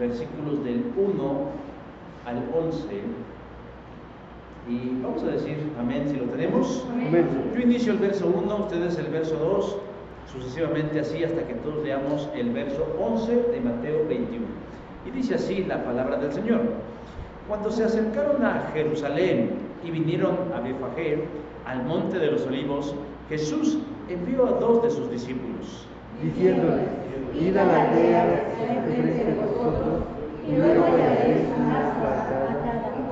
versículos del 1 al 11. Y vamos a decir amén si lo tenemos. Amén. Yo inicio el verso 1, ustedes el verso 2, sucesivamente así hasta que todos leamos el verso 11 de Mateo 21. Y dice así la palabra del Señor. Cuando se acercaron a Jerusalén y vinieron a Betfagé, al monte de los olivos, Jesús envió a 2 de sus discípulos, diciéndoles: id a la aldea enfrente de vosotros, y luego hallaréis una asna atada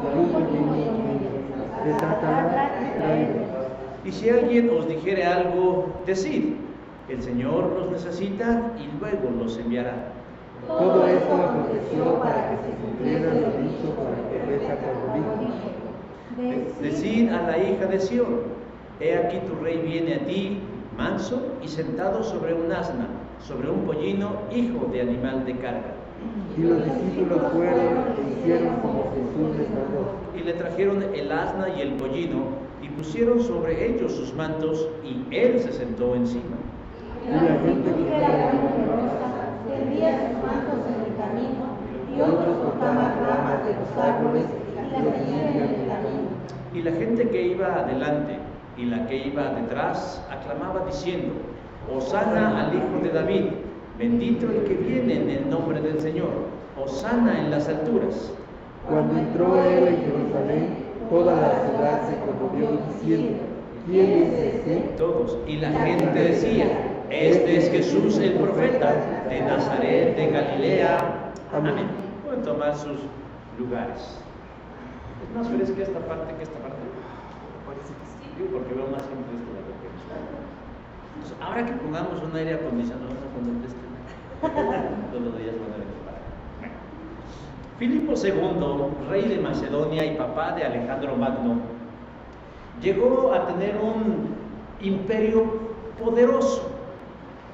y un pollino en ella. Desatadla y traedla. y si alguien os dijere algo, decid: el Señor los necesita, y luego los enviará. Todo esto aconteció para que se cumpliera lo dicho por el profeta cuando dijo: Decid a la hija de Sión: he aquí tu rey viene a ti, manso y sentado sobre un asna, sobre un pollino, hijo de animal de carga. Y los discípulos fueron e hicieron como Jesús les mandó. Y le trajeron el asna y el pollino, y pusieron sobre ellos sus mantos, y él se sentó encima. Y la gente que era muy numerosa, tendía sus mantos en el camino, y otros cortaban ramas de los árboles y las tenían en el camino. Y la gente que iba adelante y la que iba detrás aclamaba diciendo: Hosana al Hijo de David, bendito el que viene en el nombre del Señor, Hosana en las alturas. Cuando entró él en Jerusalén, toda la ciudad se conmovió diciendo: ¿quién es este? Todos. Y la gente decía: este es Jesús el profeta de Nazaret de Galilea. Amén. Pueden tomar sus lugares. Es más fresca esta parte que esta parte. Sí, porque veo más gente esto de lo que entonces, ahora que pongamos un aire acondicionado, vamos a poner todos los días van a venir para acá. Filipo II, rey de Macedonia y papá de Alejandro Magno, llegó a tener un imperio poderoso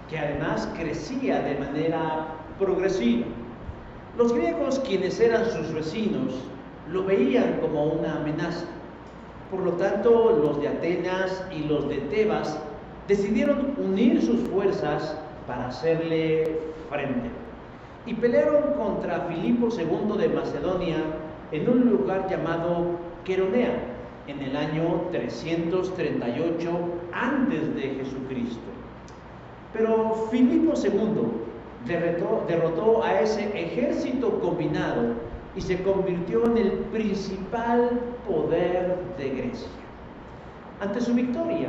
que además crecía de manera progresiva. Los griegos, quienes eran sus vecinos, lo veían como una amenaza. Por lo tanto, los de Atenas y los de Tebas decidieron unir sus fuerzas para hacerle frente. Y pelearon contra Filipo II de Macedonia en un lugar llamado Queronea, en el año 338 antes de Jesucristo. Pero Filipo II derrotó a ese ejército combinado y se convirtió en el principal poder de Grecia. Ante su victoria,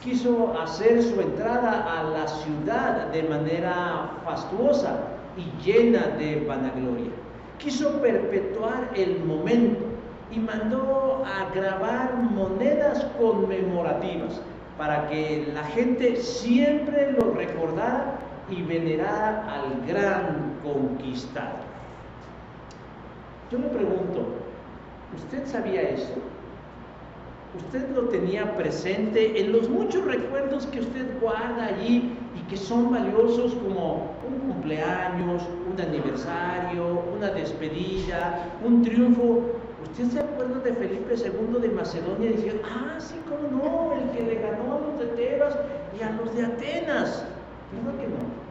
quiso hacer su entrada a la ciudad de manera fastuosa y llena de vanagloria. Quiso perpetuar el momento y mandó a grabar monedas conmemorativas para que la gente siempre lo recordara y venerara al gran conquistador. Yo me pregunto, ¿usted sabía eso? ¿Usted lo tenía presente en los muchos recuerdos que usted guarda allí y que son valiosos, como un cumpleaños, un aniversario, una despedida, un triunfo? ¿Usted se acuerda de Felipe II de Macedonia diciendo: sí, cómo no, el que le ganó a los de Tebas y a los de Atenas? ¿Verdad que no?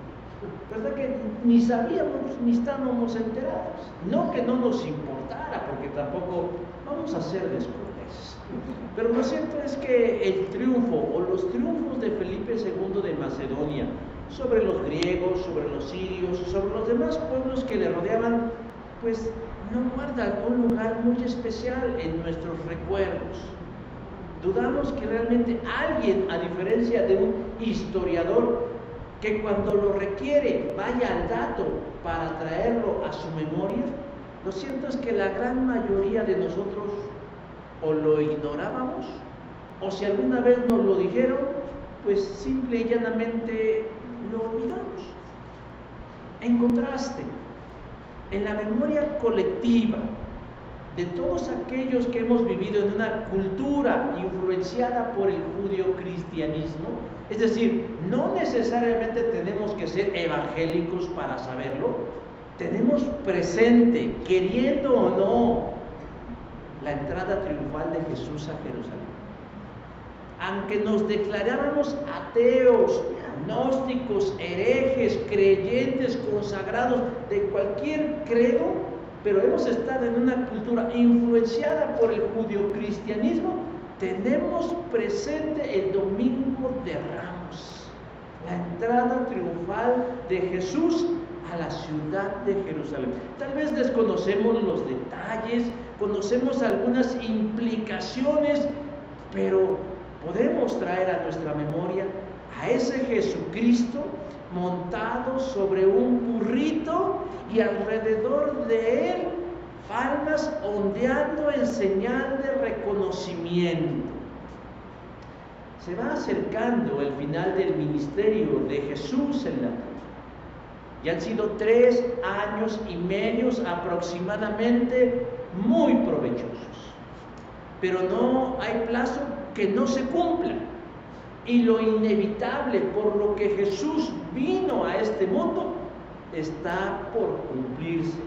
¿Verdad que ni sabíamos ni estábamos enterados? No que no nos importara, porque tampoco vamos a ser descorteses. Pero lo cierto es que el triunfo o los triunfos de Felipe II de Macedonia sobre los griegos, sobre los sirios, sobre los demás pueblos que le rodeaban, pues no guardan un lugar muy especial en nuestros recuerdos. Dudamos que realmente alguien, a diferencia de un historiador, que cuando lo requiere vaya al dato para traerlo a su memoria. Lo cierto es que la gran mayoría de nosotros o lo ignorábamos, o si alguna vez nos lo dijeron, pues simple y llanamente lo olvidamos. En contraste, en la memoria colectiva de todos aquellos que hemos vivido en una cultura influenciada por el judio-cristianismo, es decir, no necesariamente tenemos que ser evangélicos para saberlo, tenemos presente, queriendo o no, la entrada triunfal de Jesús a Jerusalén. Aunque nos declaráramos ateos gnósticos, herejes, creyentes, consagrados de cualquier credo, pero hemos estado en una cultura influenciada por el judio-cristianismo, tenemos presente el Domingo de Ramos, la entrada triunfal de Jesús a la ciudad de Jerusalén. Tal vez desconocemos los detalles, conocemos algunas implicaciones, pero podemos traer a nuestra memoria a ese Jesucristo montado sobre un burrito y alrededor de él palmas ondeando en señal de reconocimiento. Se va acercando el final del ministerio de Jesús en la tierra. Ya han sido 3 años y medio aproximadamente muy provechosos, pero no hay plazo que no se cumpla, y lo inevitable por lo que Jesús vino a este mundo está por cumplirse: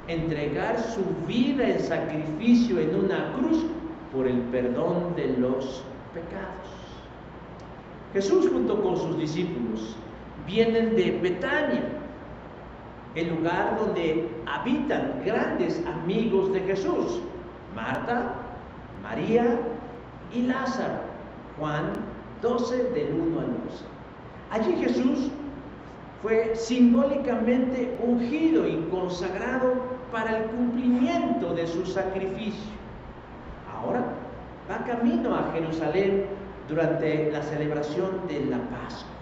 entregar su vida en sacrificio en una cruz por el perdón de los pecados. Jesús junto con sus discípulos vienen de Betania, el lugar donde habitan grandes amigos de Jesús: Marta, María y Lázaro. Juan 12 del 1 al 12. Allí Jesús fue simbólicamente ungido y consagrado para el cumplimiento de su sacrificio. Ahora va camino a Jerusalén durante la celebración de la Pascua.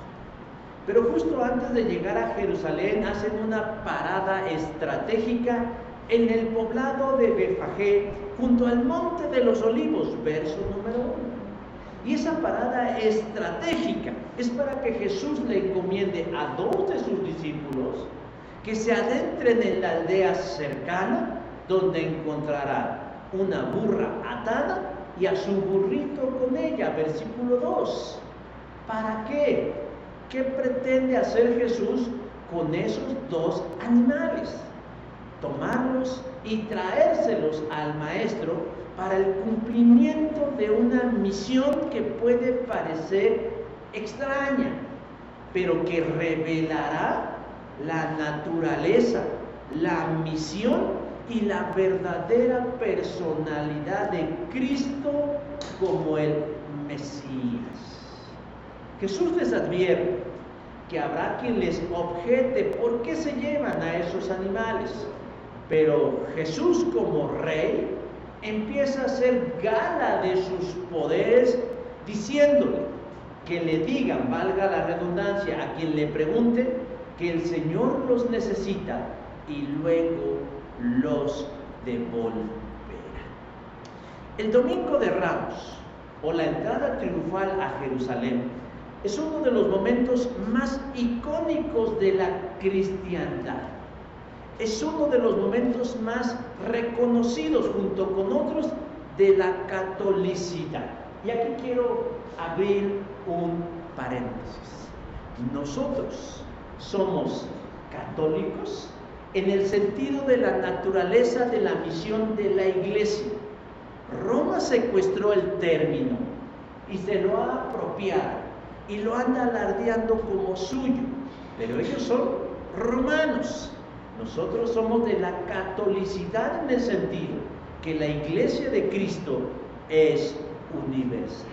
Pero justo antes de llegar a Jerusalén hacen una parada estratégica en el poblado de Betfagé, junto al Monte de los Olivos, verso número 1. Y esa parada estratégica es para que Jesús le encomiende a 2 de sus discípulos que se adentren en la aldea cercana, donde encontrará una burra atada y a su burrito con ella, versículo 2. ¿Para qué? ¿Qué pretende hacer Jesús con esos 2 animales? Tomarlos y traérselos al Maestro para el cumplimiento de una misión que puede parecer extraña, pero que revelará la naturaleza, la misión y la verdadera personalidad de Cristo como el Mesías. Jesús les advierte que habrá quien les objete por qué se llevan a esos animales, pero Jesús como Rey empieza a hacer gala de sus poderes, diciéndole que le digan, valga la redundancia, a quien le pregunte, que el Señor los necesita y luego los devolverá. El Domingo de Ramos, o la entrada triunfal a Jerusalén, es uno de los momentos más icónicos de la cristiandad. Es uno de los momentos más reconocidos junto con otros de la catolicidad. Y aquí quiero abrir un paréntesis. Nosotros somos católicos en el sentido de la naturaleza de la misión de la Iglesia. Roma secuestró el término y se lo ha apropiado y lo anda alardeando como suyo, pero ellos son romanos. Nosotros somos de la catolicidad en el sentido que la Iglesia de Cristo es universal.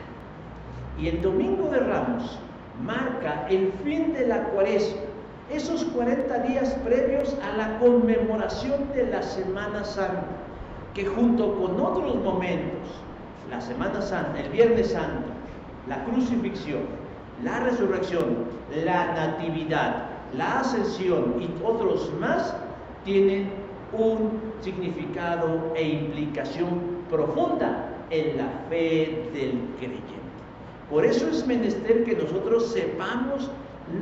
Y el Domingo de Ramos marca el fin de la Cuaresma, esos 40 días previos a la conmemoración de la Semana Santa, que junto con otros momentos, la Semana Santa, el Viernes Santo, la crucifixión, la resurrección, la natividad, la ascensión y otros más, tienen un significado e implicación profunda en la fe del creyente. Por eso es menester que nosotros sepamos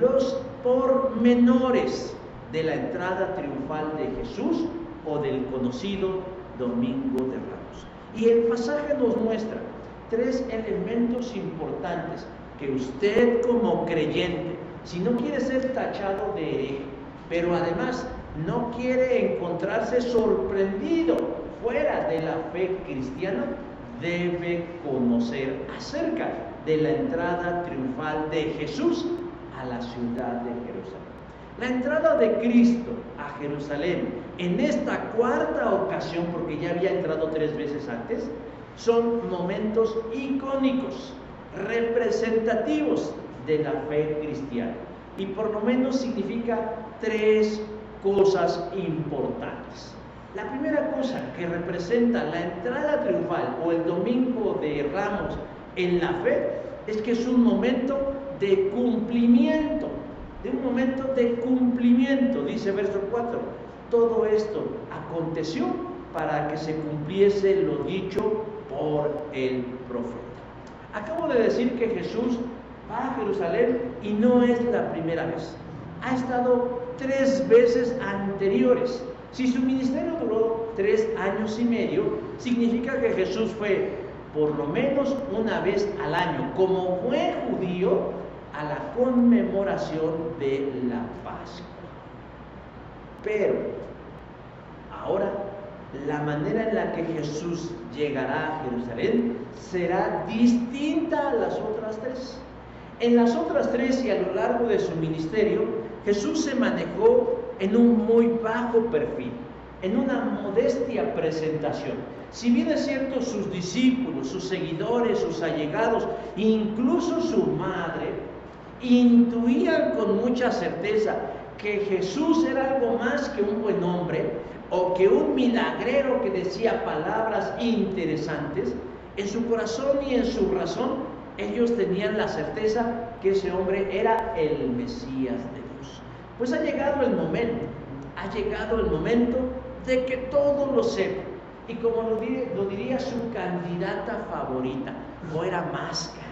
los pormenores de la entrada triunfal de Jesús o del conocido Domingo de Ramos. Y el pasaje nos muestra 3 elementos importantes que usted como creyente, si no quiere ser tachado de hereje, pero además no quiere encontrarse sorprendido fuera de la fe cristiana, debe conocer acerca de la entrada triunfal de Jesús a la ciudad de Jerusalén. La entrada de Cristo a Jerusalén en esta cuarta ocasión, porque ya había entrado 3 veces antes, son momentos icónicos, representativos de la fe cristiana. Y por lo menos significa 3 cosas importantes. La primera cosa que representa la entrada triunfal o el domingo de Ramos en la fe es que es un momento de cumplimiento, dice verso 4. Todo esto aconteció para que se cumpliese lo dicho por el profeta. Acabo de decir que Jesús va a Jerusalén y no es la primera vez. Ha estado 3 veces anteriores. Si su ministerio duró 3 años y medio, significa que Jesús fue por lo menos una vez al año, como buen judío, a la conmemoración de la Pascua. Pero ahora la manera en la que Jesús llegará a Jerusalén será distinta a las otras 3. En las otras 3 y a lo largo de su ministerio, Jesús se manejó en un muy bajo perfil, en una modestia presentación. Si bien es cierto, sus discípulos, sus seguidores, sus allegados, incluso su madre, intuían con mucha certeza que Jesús era algo más que un buen hombre o que un milagrero que decía palabras interesantes, en su corazón y en su razón ellos tenían la certeza que ese hombre era el Mesías de Dios. Pues ha llegado el momento de que todos lo sepan. Y como lo diría su candidata favorita, fuera máscaras,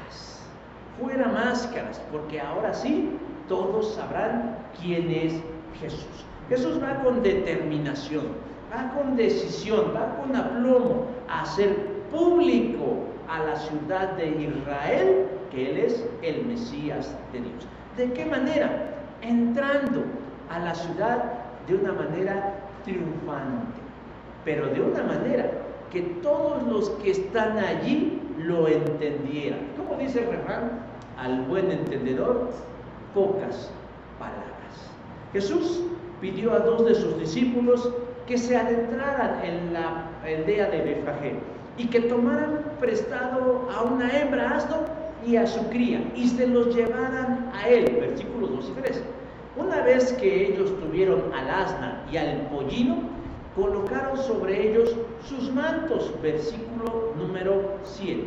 porque ahora sí todos sabrán quién es Jesús. Jesús va con determinación, va con decisión, va con aplomo a hacer público a la ciudad de Israel que Él es el Mesías de Dios. ¿De qué manera? Entrando a la ciudad de una manera triunfante, pero de una manera que todos los que están allí lo entendieran. ¿Cómo dice el refrán? Al buen entendedor, pocas palabras. Jesús pidió a 2 de sus discípulos que se adentraran en la aldea de Betfagé y que tomaran prestado a una hembra asno y a su cría y se los llevaran a él, versículos 2 y 3. Una vez que ellos tuvieron al asna y al pollino, colocaron sobre ellos sus mantos, versículo número 7.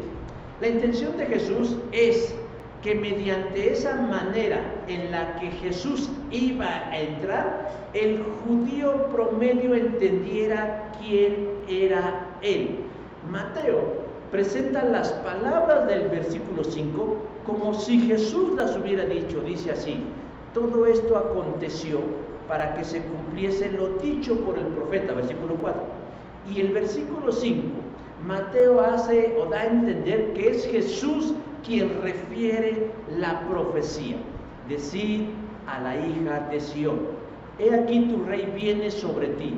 La intención de Jesús es que mediante esa manera en la que Jesús iba a entrar, el judío promedio entendiera quién era Él. Mateo presenta las palabras del versículo 5 como si Jesús las hubiera dicho. Dice así: todo esto aconteció para que se cumpliese lo dicho por el profeta, versículo 4. Y el versículo 5, Mateo hace o da a entender que es Jesús quien refiere la profecía. Decid a la hija de Sión: he aquí tu rey viene sobre ti,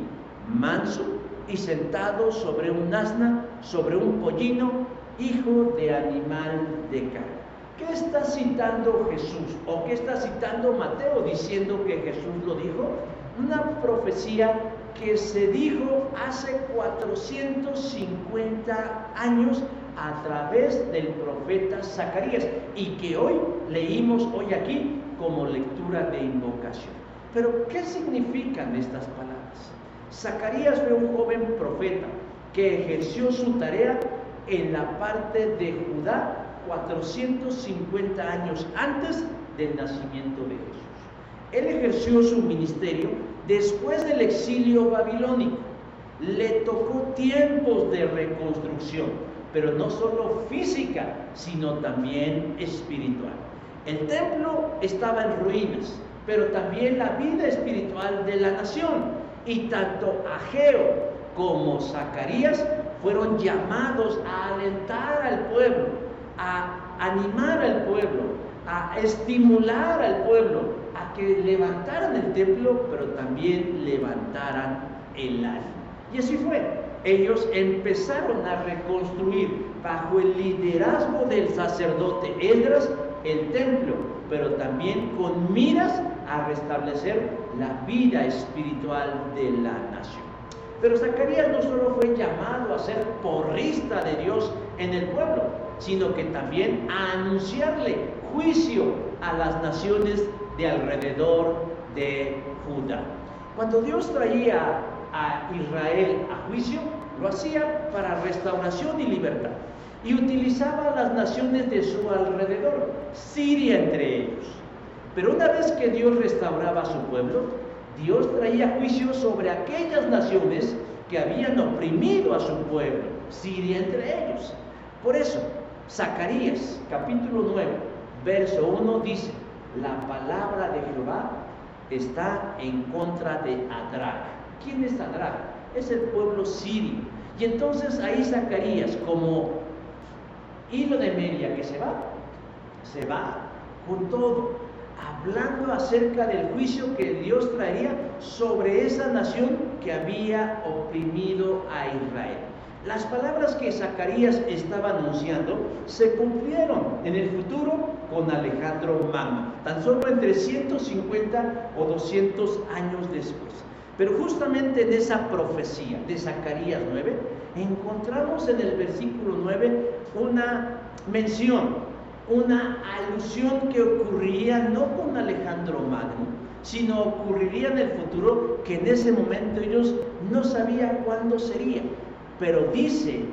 manso y sentado sobre un asna, sobre un pollino, hijo de animal de carga. ¿Qué está citando Jesús? ¿O qué está citando Mateo diciendo que Jesús lo dijo? Una profecía que se dijo hace 450 años a través del profeta Zacarías y que hoy leímos hoy aquí como lectura de invocación. Pero ¿qué significan estas palabras? Zacarías fue un joven profeta que ejerció su tarea en la parte de Judá 450 años antes del nacimiento de Jesús. Él ejerció su ministerio después del exilio babilónico. Le tocó tiempos de reconstrucción, pero no solo física, sino también espiritual. El templo estaba en ruinas, pero también la vida espiritual de la nación. Y tanto Ageo como Zacarías fueron llamados a alentar al pueblo, a animar al pueblo, a estimular al pueblo, a que levantaran el templo, pero también levantaran el alma. Y así fue. Ellos empezaron a reconstruir bajo el liderazgo del sacerdote Esdras el templo, pero también con miras a restablecer la vida espiritual de la nación. Pero Zacarías no solo fue llamado a ser porrista de Dios en el pueblo, sino que también a anunciarle juicio a las naciones de alrededor de Judá. Cuando Dios traía a Israel a juicio, lo hacía para restauración y libertad, y utilizaba a las naciones de su alrededor, Siria entre ellos. Pero una vez que Dios restauraba a su pueblo, Dios traía juicio sobre aquellas naciones que habían oprimido a su pueblo, Siria entre ellos. Por eso, Zacarías, capítulo 9, verso 1 dice: la palabra de Jehová está en contra de Adrak. ¿Quién es Adrak? Es el pueblo sirio. Y entonces ahí Zacarías, como hilo de media que se va con todo, hablando acerca del juicio que Dios traería sobre esa nación que había oprimido a Israel. Las palabras que Zacarías estaba anunciando se cumplieron en el futuro con Alejandro Magno, tan solo entre 150 o 200 años después. Pero justamente en esa profecía de Zacarías 9, encontramos en el versículo 9 una mención, una alusión que ocurriría no con Alejandro Magno, sino ocurriría en el futuro, que en ese momento ellos no sabían cuándo sería, pero dice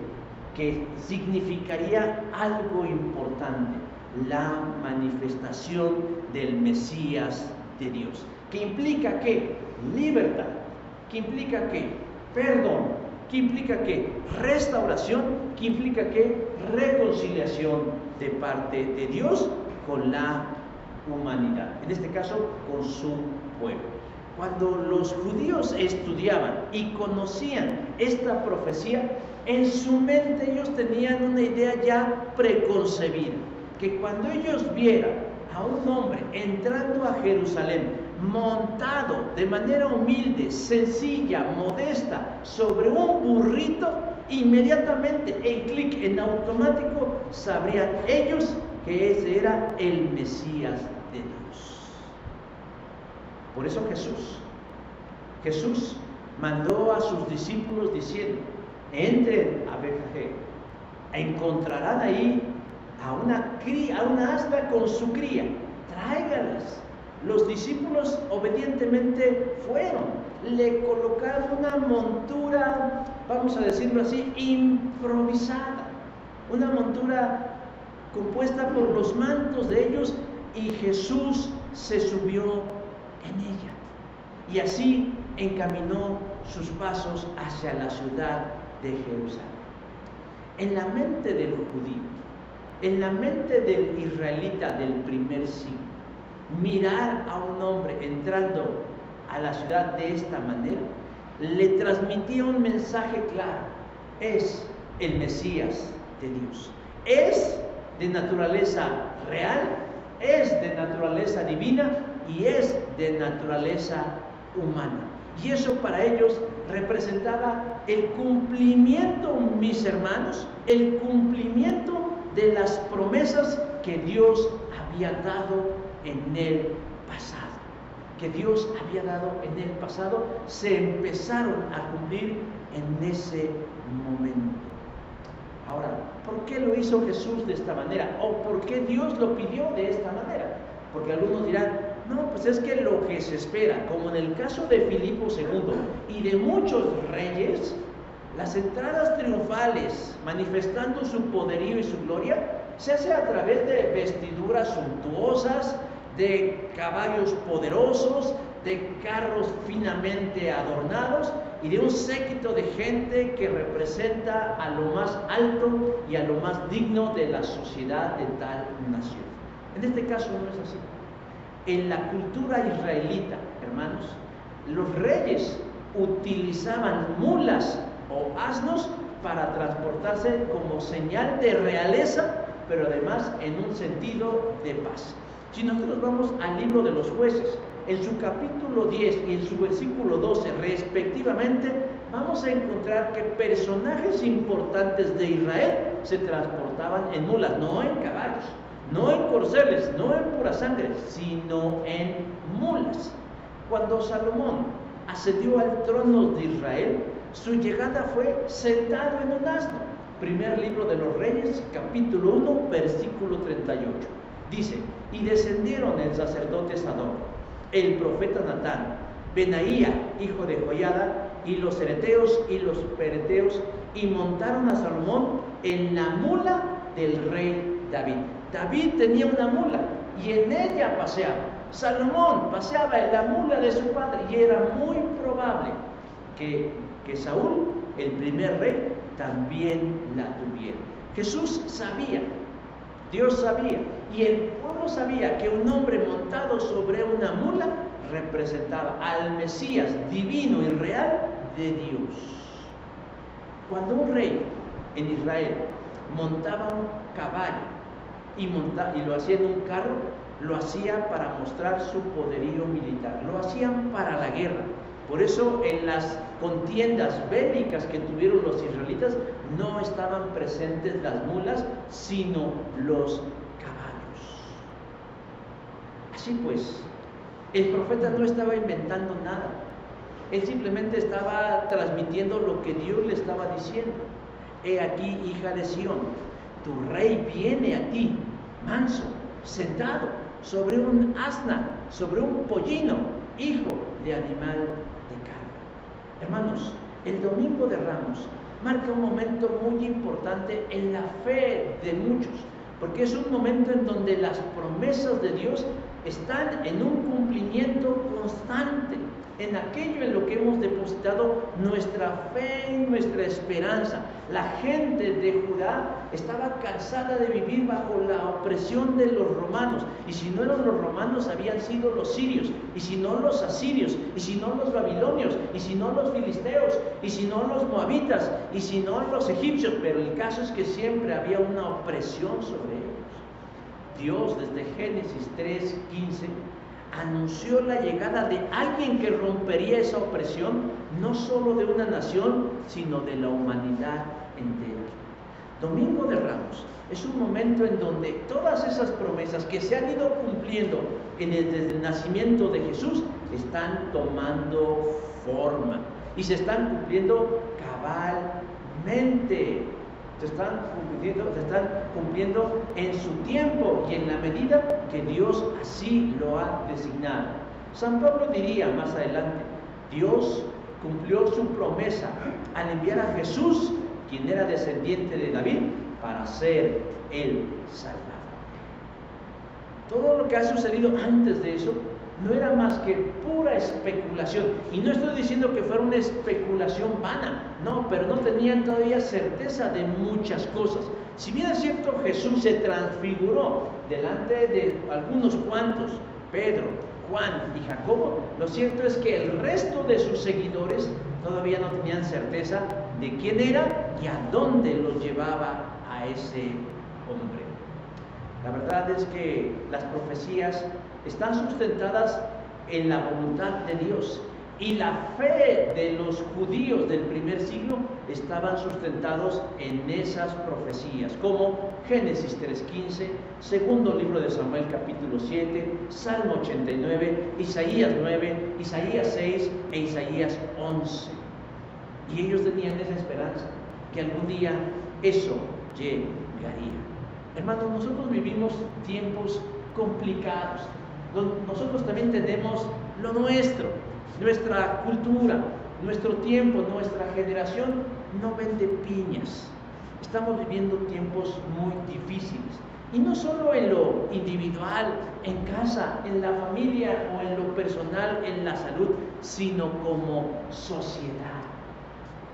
que significaría algo importante: la manifestación del Mesías de Dios, que implica que libertad, que implica que perdón, que implica que restauración, que implica que reconciliación de parte de Dios con la humanidad, en este caso con su pueblo. Cuando los judíos estudiaban y conocían esta profecía, en su mente ellos tenían una idea ya preconcebida, que cuando ellos vieran a un hombre entrando a Jerusalén, montado de manera humilde, sencilla, modesta, sobre un burrito, inmediatamente, en clic, en automático, sabrían ellos que ese era el Mesías de Dios. Por eso Jesús mandó a sus discípulos diciendo: entren a Betfagé, encontrarán ahí a una asna con su cría, tráiganlas. Los discípulos obedientemente fueron, le colocaron una montura, vamos a decirlo así, improvisada, una montura compuesta por los mantos de ellos, y Jesús se subió en ella, y así encaminó sus pasos hacia la ciudad de Jerusalén. En la mente del judío, en la mente del israelita del primer siglo, mirar a un hombre entrando a la ciudad de esta manera le transmitía un mensaje claro: es el Mesías de Dios, es de naturaleza real, es de naturaleza divina y es de naturaleza humana. Y eso para ellos representaba el cumplimiento, mis hermanos, el cumplimiento de las promesas que Dios había dado en el pasado, que Dios había dado en el pasado, se empezaron a cumplir en ese momento. Ahora, ¿por qué lo hizo Jesús de esta manera? ¿O por qué Dios lo pidió de esta manera? Porque algunos dirán: no, pues es que lo que se espera, como en el caso de Filipo II y de muchos reyes, las entradas triunfales manifestando su poderío y su gloria se hace a través de vestiduras suntuosas, de caballos poderosos, de carros finamente adornados y de un séquito de gente que representa a lo más alto y a lo más digno de la sociedad de tal nación. En este caso no es así. En la cultura israelita, hermanos, los reyes utilizaban mulas o asnos para transportarse como señal de realeza, pero además en un sentido de paz. Si nosotros vamos al libro de los Jueces, en su capítulo 10 y en su versículo 12 respectivamente, vamos a encontrar que personajes importantes de Israel se transportaban en mulas, no en caballos, no en corceles, no en pura sangre, sino en mulas. Cuando Salomón ascendió al trono de Israel, su llegada fue sentado en un asno. Primer libro de los Reyes, capítulo 1, versículo 38. Dice: y descendieron el sacerdote Sadoc, el profeta Natán, Benaía, hijo de Joiada, y los ereteos y los pereteos, y montaron a Salomón en la mula del rey David. David tenía una mula y en ella paseaba. Salomón paseaba en la mula de su padre, y era muy probable que Saúl, el primer rey, también la tuviera. Jesús sabía, Dios sabía, y el pueblo sabía que un hombre montado sobre una mula representaba al Mesías divino y real de Dios. Cuando un rey en Israel montaba un caballo y lo hacía en un carro, lo hacía para mostrar su poderío militar, lo hacían para la guerra. Por eso en las contiendas bélicas que tuvieron los israelitas no estaban presentes las mulas, sino los caballos. Así pues, el profeta no estaba inventando nada. Él simplemente estaba transmitiendo lo que Dios le estaba diciendo. He aquí, hija de Sión, tu rey viene a ti, manso, sentado sobre un asna, sobre un pollino, hijo de animal de carga. Hermanos, el Domingo de Ramos marca un momento muy importante en la fe de muchos, porque es un momento en donde las promesas de Dios están en un cumplimiento constante, en aquello en lo que hemos depositado nuestra fe y nuestra esperanza. La gente de Judá estaba cansada de vivir bajo la opresión de los romanos, y si no eran los romanos habían sido los sirios, y si no los asirios, y si no los babilonios, y si no los filisteos, y si no los moabitas, y si no los egipcios, pero el caso es que siempre había una opresión sobre ellos. Dios desde Génesis 3:15 anunció la llegada de alguien que rompería esa opresión, no solo de una nación, sino de la humanidad entera. Domingo de Ramos es un momento en donde todas esas promesas que se han ido cumpliendo desde el nacimiento de Jesús están tomando forma y se están cumpliendo cabalmente. Se están cumpliendo en su tiempo y en la medida que Dios así lo ha designado. San Pablo diría más adelante: Dios cumplió su promesa al enviar a Jesús, quien era descendiente de David, para ser el Salvador. Todo lo que ha sucedido antes de eso no era más que pura especulación, y no estoy diciendo que fuera una especulación vana, no, pero no tenían todavía certeza de muchas cosas. Si bien es cierto, Jesús se transfiguró delante de algunos cuantos, Pedro, Juan y Jacobo, lo cierto es que el resto de sus seguidores todavía no tenían certeza de quién era y a dónde los llevaba a ese hombre. La verdad es que las profecías están sustentadas en la voluntad de Dios, y la fe de los judíos del primer siglo estaban sustentados en esas profecías, como Génesis 3:15, segundo libro de Samuel capítulo 7, Salmo 89, Isaías 9, Isaías 6 e Isaías 11. Y ellos tenían esa esperanza, que algún día eso llegaría. Hermanos, nosotros vivimos tiempos complicados. Nosotros también tenemos lo nuestro, nuestra cultura, nuestro tiempo, nuestra generación no vende piñas. Estamos viviendo tiempos muy difíciles, y no solo en lo individual, en casa, en la familia o en lo personal, en la salud, sino como sociedad.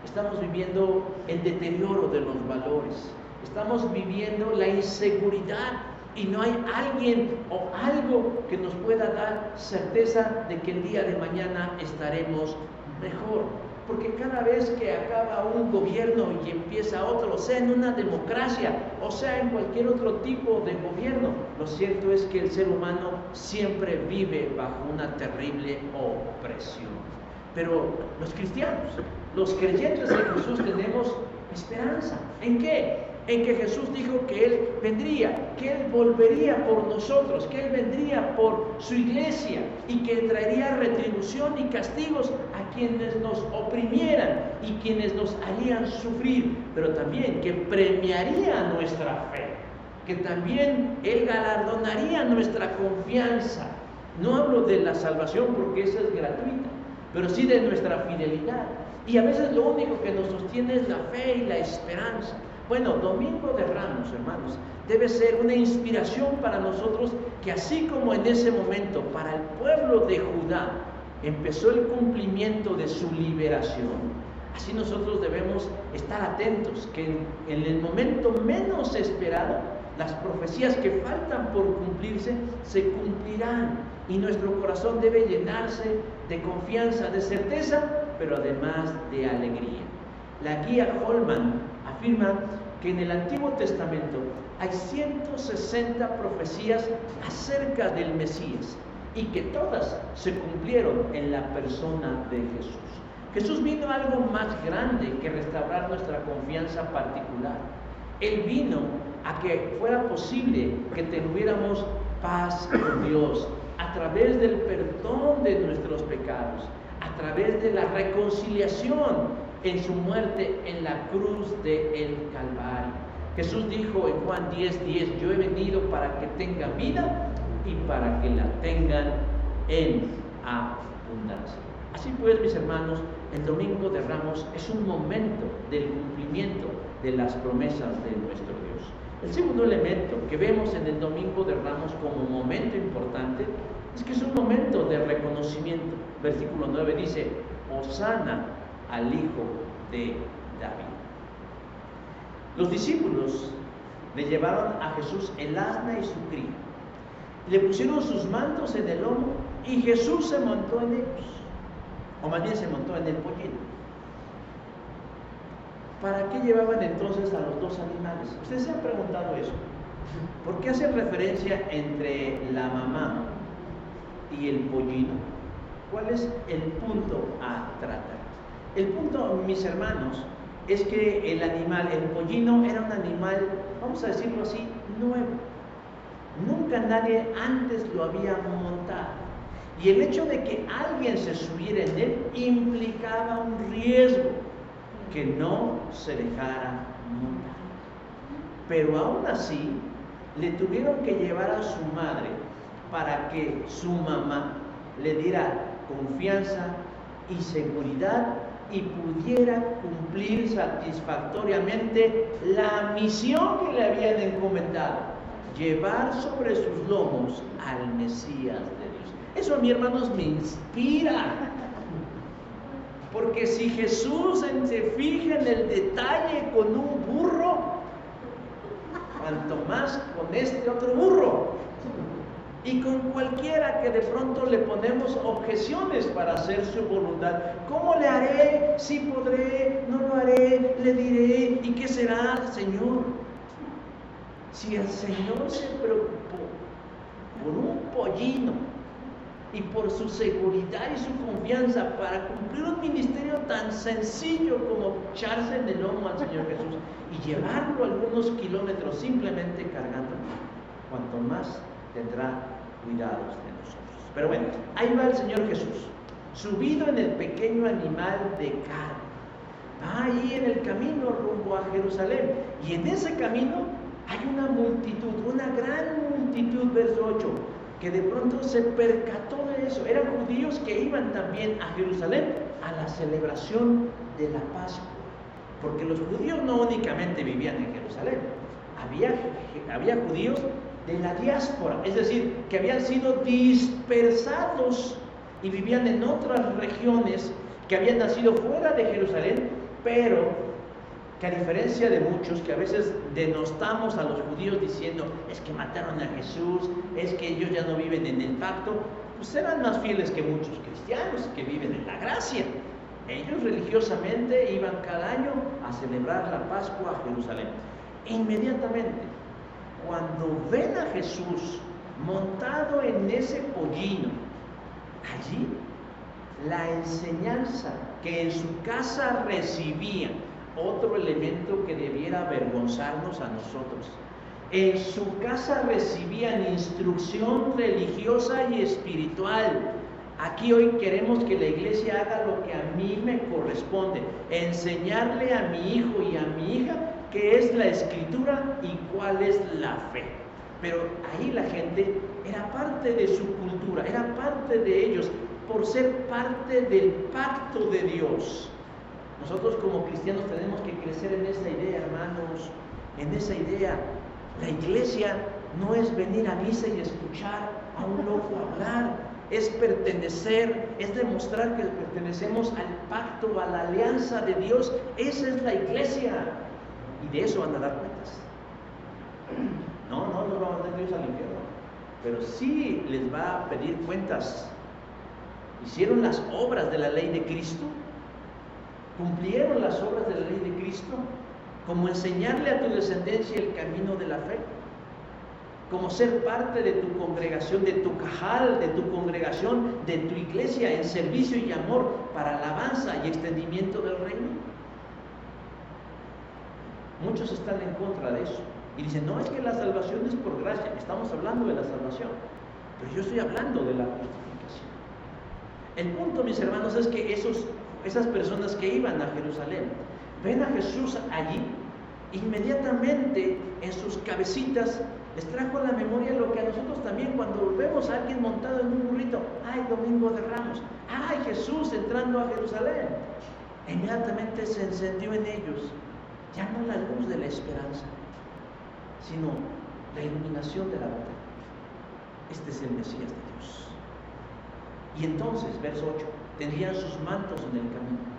Estamos viviendo el deterioro de los valores, estamos viviendo la inseguridad, y no hay alguien o algo que nos pueda dar certeza de que el día de mañana estaremos mejor. Porque cada vez que acaba un gobierno y empieza otro, sea en una democracia o sea en cualquier otro tipo de gobierno, lo cierto es que el ser humano siempre vive bajo una terrible opresión. Pero los cristianos, los creyentes de Jesús, tenemos esperanza. ¿En qué? en que Jesús dijo que Él vendría, que Él volvería por nosotros, que Él vendría por su iglesia y que traería retribución y castigos a quienes nos oprimieran y quienes nos harían sufrir, pero también que premiaría nuestra fe, que también Él galardonaría nuestra confianza. No hablo de la salvación porque esa es gratuita, pero sí de nuestra fidelidad. Y a veces lo único que nos sostiene es la fe y la esperanza. Bueno, Domingo de Ramos, hermanos, debe ser una inspiración para nosotros, que así como en ese momento para el pueblo de Judá empezó el cumplimiento de su liberación, así nosotros debemos estar atentos, que en el momento menos esperado, las profecías que faltan por cumplirse se cumplirán, y nuestro corazón debe llenarse de confianza, de certeza, pero además de alegría. La guía Holman afirma que en el Antiguo Testamento hay 160 profecías acerca del Mesías y que todas se cumplieron en la persona de Jesús. Jesús vino a algo más grande que restaurar nuestra confianza particular. Él vino a que fuera posible que tuviéramos paz con Dios a través del perdón de nuestros pecados, a través de la reconciliación en su muerte en la cruz del Calvario. Jesús dijo en Juan 10:10, yo he venido para que tengan vida y para que la tengan en abundancia. Así pues, mis hermanos, el Domingo de Ramos es un momento del cumplimiento de las promesas de nuestro Dios. El segundo elemento que vemos en el Domingo de Ramos como momento importante es que es un momento de reconocimiento. Versículo 9 dice, Hosana al Hijo de David. Los discípulos le llevaron a Jesús el asna y su cría, le pusieron sus mantos en el lomo y Jesús se montó en ellos, o más bien se montó en el pollino. ¿Para qué llevaban entonces a los dos animales? Ustedes se han preguntado eso. ¿Por qué hacen referencia entre la mamá y el pollino? ¿Cuál es el punto a tratar? El punto, mis hermanos, es que el animal, el pollino, era un animal, vamos a decirlo así, nuevo. Nunca nadie antes lo había montado. Y el hecho de que alguien se subiera en él implicaba un riesgo, que no se dejara montar. Pero aún así, le tuvieron que llevar a su madre para que su mamá le diera confianza y seguridad y pudiera cumplir satisfactoriamente la misión que le habían encomendado, llevar sobre sus lomos al Mesías de Dios. Eso, mis hermanos, me inspira, porque si Jesús se fija en el detalle con un burro, cuanto más con este otro burro, y con cualquiera que de pronto le ponemos objeciones para hacer su voluntad. ¿Cómo le haré? ¿Sí podré? ¿No lo haré? ¿Le diré? ¿Y qué será, Señor? Si el Señor se preocupó por un pollino y por su seguridad y su confianza para cumplir un ministerio tan sencillo como echarse en el lomo al Señor Jesús y llevarlo algunos kilómetros simplemente cargando, cuanto más tendrá cuidados de nosotros. Pero bueno, ahí va el Señor Jesús, subido en el pequeño animal de carne. Va ahí en el camino rumbo a Jerusalén. Y en ese camino hay una multitud, una gran multitud, verso 8, que de pronto se percató de eso. Eran judíos que iban también a Jerusalén a la celebración de la Pascua. Porque los judíos no únicamente vivían en Jerusalén, había judíos de la diáspora, es decir, que habían sido dispersados y vivían en otras regiones, que habían nacido fuera de Jerusalén, pero que a diferencia de muchos que a veces denostamos a los judíos diciendo, es que mataron a Jesús, es que ellos ya no viven en el pacto, pues eran más fieles que muchos cristianos que viven en la gracia. Ellos religiosamente iban cada año a celebrar la Pascua a Jerusalén. Inmediatamente, cuando ven a Jesús montado en ese pollino, allí la enseñanza que en su casa recibían otro elemento que debiera avergonzarnos a nosotros. En su casa recibían instrucción religiosa y espiritual. Aquí hoy queremos que la iglesia haga lo que a mí me corresponde, enseñarle a mi hijo y a mi hija qué es la escritura y cuál es la fe. Pero ahí la gente era parte de su cultura, era parte de ellos, por ser parte del pacto de Dios. Nosotros como cristianos tenemos que crecer en esa idea, hermanos, en esa idea. La iglesia no es venir a misa y escuchar a un loco hablar, es pertenecer, es demostrar que pertenecemos al pacto, a la alianza de Dios. Esa es la iglesia, y de eso van a dar cuentas. No nos va a mandar Dios al infierno, pero sí les va a pedir cuentas. ¿Hicieron las obras de la ley de Cristo? ¿Cumplieron las obras de la ley de Cristo? Como enseñarle a tu descendencia el camino de la fe, como ser parte de tu congregación, de tu cajal, de tu congregación, de tu iglesia, en servicio y amor para alabanza y extendimiento del reino. Muchos están en contra de eso y dicen, no, es que la salvación es por gracia. Estamos hablando de la salvación, pero yo estoy hablando de la justificación. El punto, mis hermanos, es que esas personas que iban a Jerusalén ven a Jesús allí, inmediatamente en sus cabecitas les trajo a la memoria lo que a nosotros también, cuando vemos a alguien montado en un burrito, ¡ay, Domingo de Ramos! ¡Ay, Jesús entrando a Jerusalén! Inmediatamente se encendió en ellos, ya no la luz de la esperanza, sino la iluminación de la verdad. Este es el Mesías de Dios. Y entonces, verso 8, tendrían sus mantos en el camino.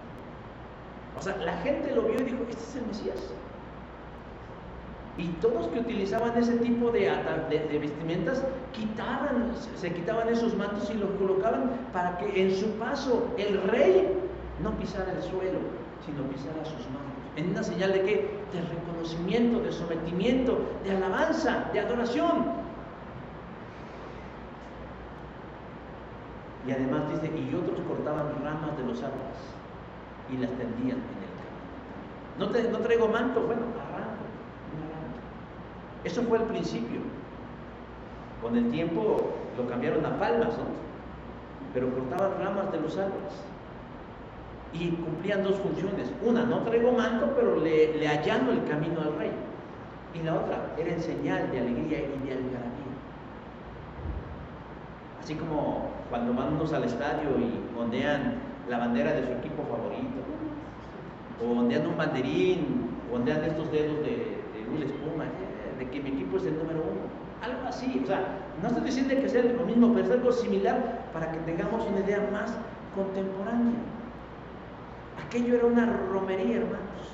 O sea, la gente lo vio y dijo, este es el Mesías. Y todos que utilizaban ese tipo de vestimentas, se quitaban esos mantos y los colocaban para que en su paso el rey no pisara el suelo, sino pisara sus mantos. En una señal de ¿qué? De reconocimiento, de sometimiento, de alabanza, de adoración. Y además dice, y otros cortaban ramas de los árboles y las tendían en el camino. No traigo manto, bueno, arranco. Eso fue al principio. Con el tiempo lo cambiaron a palmas, ¿no? Pero cortaban ramas de los árboles. Y cumplían dos funciones. Una, no traigo manto, pero le allano el camino al rey. Y la otra, era en señal de alegría y de algarabía. Así como cuando van unos al estadio y ondean la bandera de su equipo favorito, o ondean un banderín, o ondean estos dedos de una espuma, de que mi equipo es el número 1, algo así. O sea, no estoy diciendo que sea lo mismo, pero es algo similar para que tengamos una idea más contemporánea. Aquello era una romería, hermanos,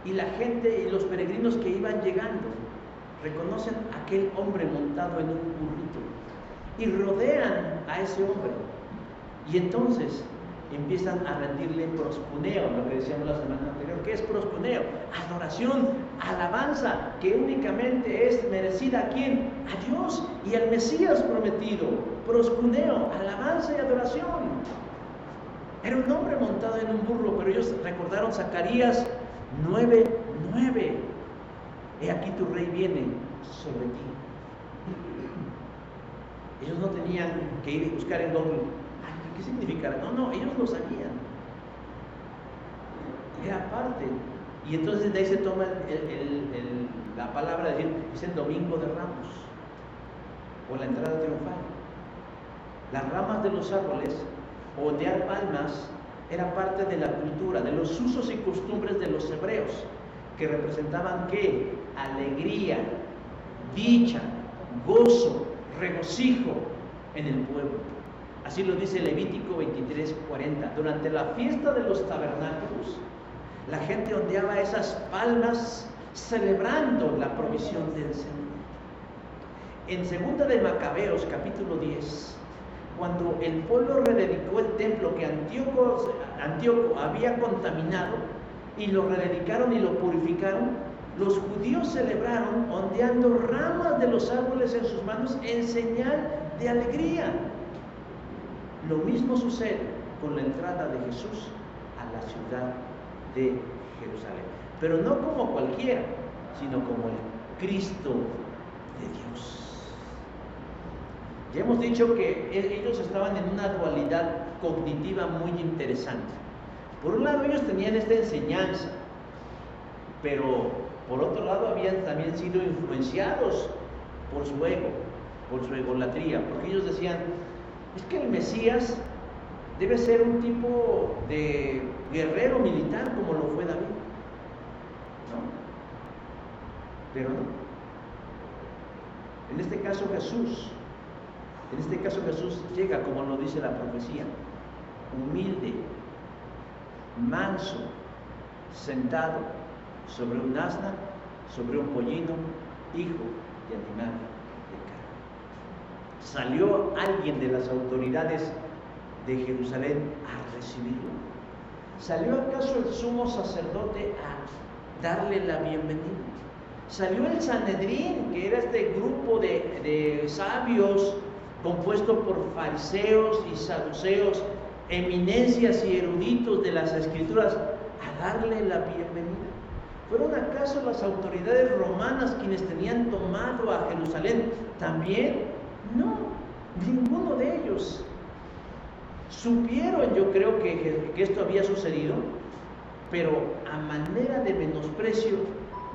y la gente y los peregrinos que iban llegando reconocen a aquel hombre montado en un burrito y rodean a ese hombre, y entonces empiezan a rendirle proscuneo, lo que decíamos la semana anterior. ¿Qué es proscuneo? Adoración, alabanza, que únicamente es merecida ¿a quién? A Dios y al Mesías prometido. Proscuneo, alabanza y adoración. Era un hombre montado en un burro, pero ellos recordaron Zacarías 9:9. He aquí tu rey viene sobre ti. Ellos no tenían que ir a buscar en Google, ¿qué significa? No, ellos lo sabían. Era parte. Y entonces de ahí se toma la palabra de decir, es el Domingo de Ramos, o la entrada triunfal. Las ramas de los árboles, o ondear palmas, era parte de la cultura, de los usos y costumbres de los hebreos, que representaban ¿qué? Alegría, dicha, gozo, regocijo en el pueblo. Así lo dice Levítico 23:40. Durante la fiesta de los tabernáculos, la gente ondeaba esas palmas celebrando la provisión del Señor. En 2 de Macabeos, capítulo 10, cuando el pueblo rededicó el templo que Antíoco había contaminado, y lo rededicaron y lo purificaron, los judíos celebraron ondeando ramas de los árboles en sus manos en señal de alegría. Lo mismo sucede con la entrada de Jesús a la ciudad de Jerusalén. Pero no como cualquiera, sino como el Cristo de Dios. Ya hemos dicho que ellos estaban en una dualidad cognitiva muy interesante. Por un lado, ellos tenían esta enseñanza, pero por otro lado habían también sido influenciados por su ego, por su egolatría, porque ellos decían, es que el Mesías debe ser un tipo de guerrero militar como lo fue David. ¿No? Pero no. En este caso Jesús llega, como lo dice la profecía, humilde, manso, sentado sobre un asna, sobre un pollino, hijo de animal de carne. Salió alguien de las autoridades de Jerusalén a recibirlo. ¿Salió acaso el sumo sacerdote a darle la bienvenida? Salió el Sanedrín, que era este grupo de sabios compuesto por fariseos y saduceos, eminencias y eruditos de las Escrituras, a darle la bienvenida. ¿Fueron acaso las autoridades romanas quienes tenían tomado a Jerusalén también? No, ninguno de ellos. Supieron, yo creo que esto había sucedido, pero a manera de menosprecio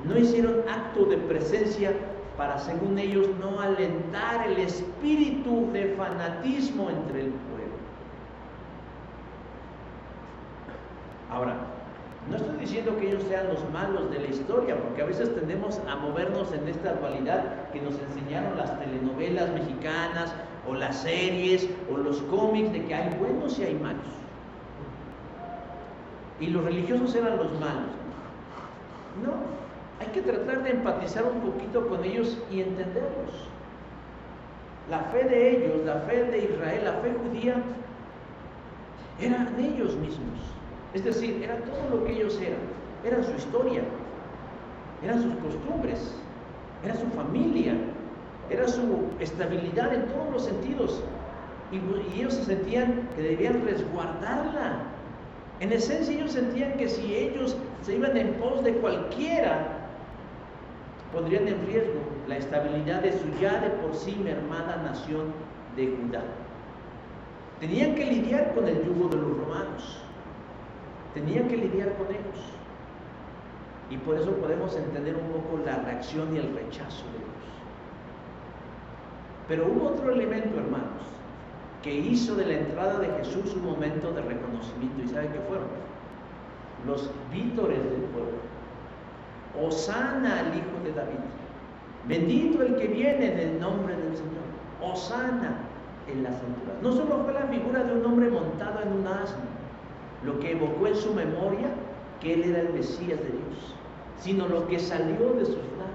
no hicieron acto de presencia para, según ellos, no alentar el espíritu de fanatismo entre el pueblo. Ahora, no estoy diciendo que ellos sean los malos de la historia, porque a veces tendemos a movernos en esta dualidad que nos enseñaron las telenovelas mexicanas, o las series, o los cómics, de que hay buenos y hay malos. Y los religiosos eran los malos. No, hay que tratar de empatizar un poquito con ellos y entenderlos. La fe de ellos, la fe de Israel, la fe judía, eran ellos mismos. Es decir, era todo lo que ellos eran. Era su historia, eran sus costumbres, era su familia, era su estabilidad en todos los sentidos. Y ellos se sentían que debían resguardarla. En esencia, ellos sentían que si ellos se iban en pos de cualquiera, pondrían en riesgo la estabilidad de su ya de por sí mermada nación de Judá. Tenían que lidiar con el yugo de los romanos, tenían que lidiar con ellos, y por eso podemos entender un poco la reacción y el rechazo de ellos. Pero hubo otro elemento, hermanos, que hizo de la entrada de Jesús un momento de reconocimiento. ¿Y saben qué fueron? Los vítores del pueblo. Hosana al Hijo de David. Bendito el que viene en el nombre del Señor. Hosana en las alturas. No solo fue la figura de un hombre montado en un asno, lo que evocó en su memoria que él era el Mesías de Dios, sino lo que salió de sus labios.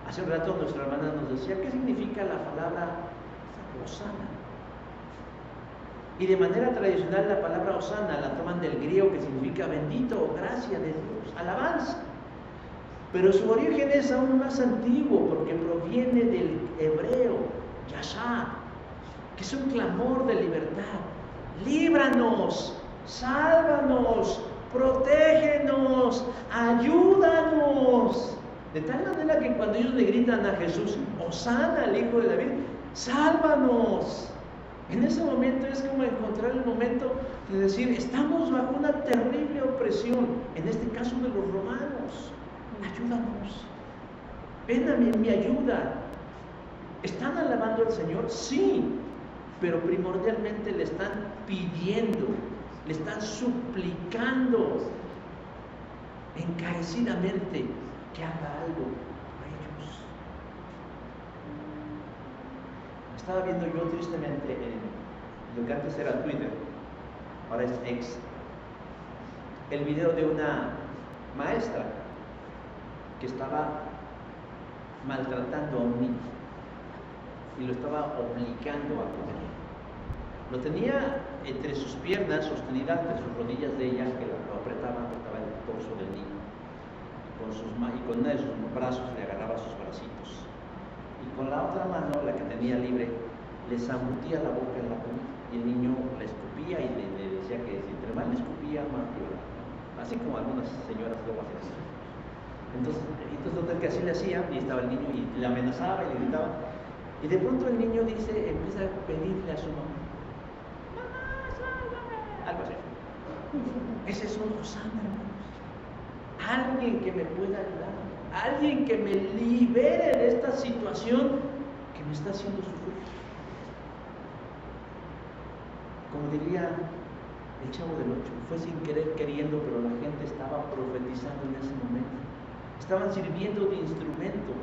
Hace un rato nuestra hermana nos decía, ¿qué significa la palabra Hosana? Y de manera tradicional la palabra Hosana la toman del griego, que significa bendito o gracia de Dios, alabanza. Pero su origen es aún más antiguo, porque proviene del hebreo, yashá, que es un clamor de libertad. Líbranos, sálvanos, protégenos, ayúdanos. De tal manera que cuando ellos le gritan a Jesús, Hosana al Hijo de David, sálvanos. En ese momento es como encontrar el momento de decir, estamos bajo una terrible opresión, en este caso de los romanos. Ayúdanos. Ven a mí, mi ayuda. ¿Están alabando al Señor? Sí, pero primordialmente le están pidiendo, le están suplicando encarecidamente que haga algo por ellos. Estaba viendo yo tristemente en lo que antes era Twitter, ahora es X, el video de una maestra que estaba maltratando a un niño y lo estaba obligando a comer. Lo tenía entre sus piernas, sostenida entre sus rodillas de ella, que lo apretaba el torso del niño, y con una de sus brazos le agarraba sus bracitos, y con la otra mano, la que tenía libre, le zambutía la boca en la comida, y el niño la escupía y le decía que se Entre más le escupía, más lloraba. Así como algunas señoras luego hacen así. Entonces total que así le hacía, y estaba el niño y le amenazaba y le gritaba. Y de pronto el niño empieza a pedirle a su mamá: mamá, sálvame. Algo así. Ese es un Hosanna, hermanos. Alguien que me pueda ayudar, alguien que me libere de esta situación que me está haciendo sufrir. Como diría el Chavo del Ocho, fue sin querer queriendo, pero la gente estaba profetizando en ese momento. Estaban sirviendo de instrumento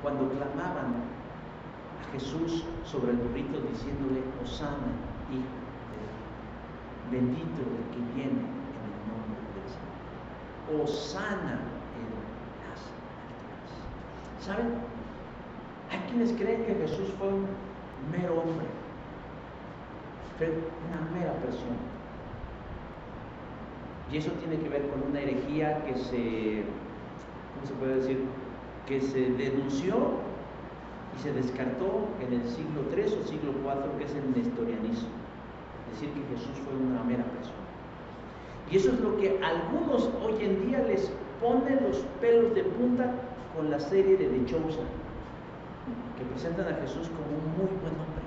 cuando clamaban a Jesús sobre el burrito diciéndole: Hosanna, hijo de David, bendito el que viene en el nombre del Señor. Hosanna en las alturas. ¿Saben? Hay quienes creen que Jesús fue un mero hombre, fue una mera persona. Y eso tiene que ver con una herejía que ¿cómo se puede decir? Que se denunció y se descartó en el siglo III o siglo IV, que es el nestorianismo. Decir que Jesús fue una mera persona. Y eso es lo que algunos hoy en día les ponen los pelos de punta con la serie de The Chosen, que presentan a Jesús como un muy buen hombre,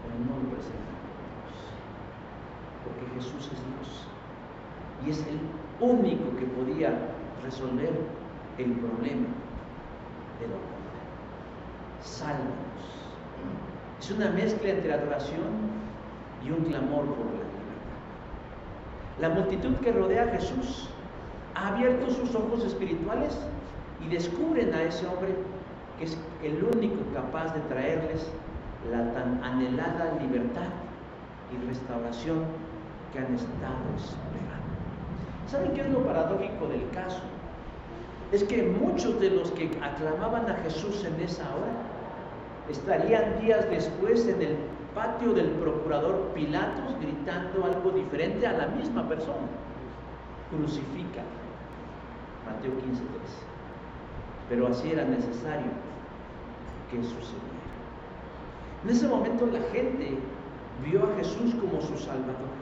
pero no lo presentan como Dios, porque Jesús es Dios y es el único que podía resolver el problema de la humanidad. Sálvanos. Es una mezcla entre adoración y un clamor por la libertad. La multitud que rodea a Jesús ha abierto sus ojos espirituales y descubren a ese hombre que es el único capaz de traerles la tan anhelada libertad y restauración que han estado esperando. ¿Saben qué es lo paradójico del caso? Es que muchos de los que aclamaban a Jesús en esa hora estarían días después en el patio del procurador Pilatos gritando algo diferente a la misma persona: crucifica. Mateo 15:3. Pero así era necesario que sucediera. En ese momento la gente vio a Jesús como su Salvador,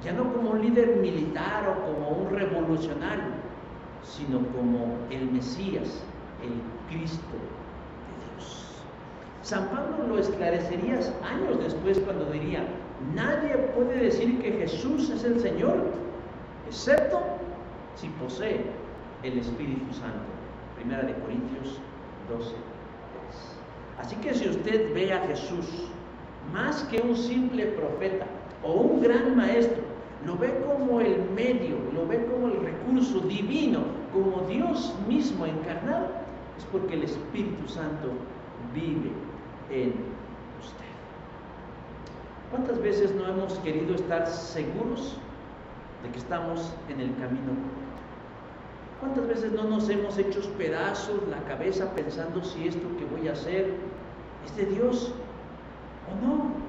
ya no como un líder militar o como un revolucionario, sino como el Mesías, el Cristo de Dios. San Pablo lo esclarecería años después cuando diría: nadie puede decir que Jesús es el Señor, excepto si posee el Espíritu Santo. 1 Corintios 12:3. Así que si usted ve a Jesús más que un simple profeta o un gran maestro, lo ve como el medio, lo ve como el recurso divino, como Dios mismo encarnado, es porque el Espíritu Santo vive en usted. ¿Cuántas veces no hemos querido estar seguros de que estamos en el camino correcto? ¿Cuántas veces no nos hemos hecho pedazos la cabeza pensando si esto que voy a hacer es de Dios o no?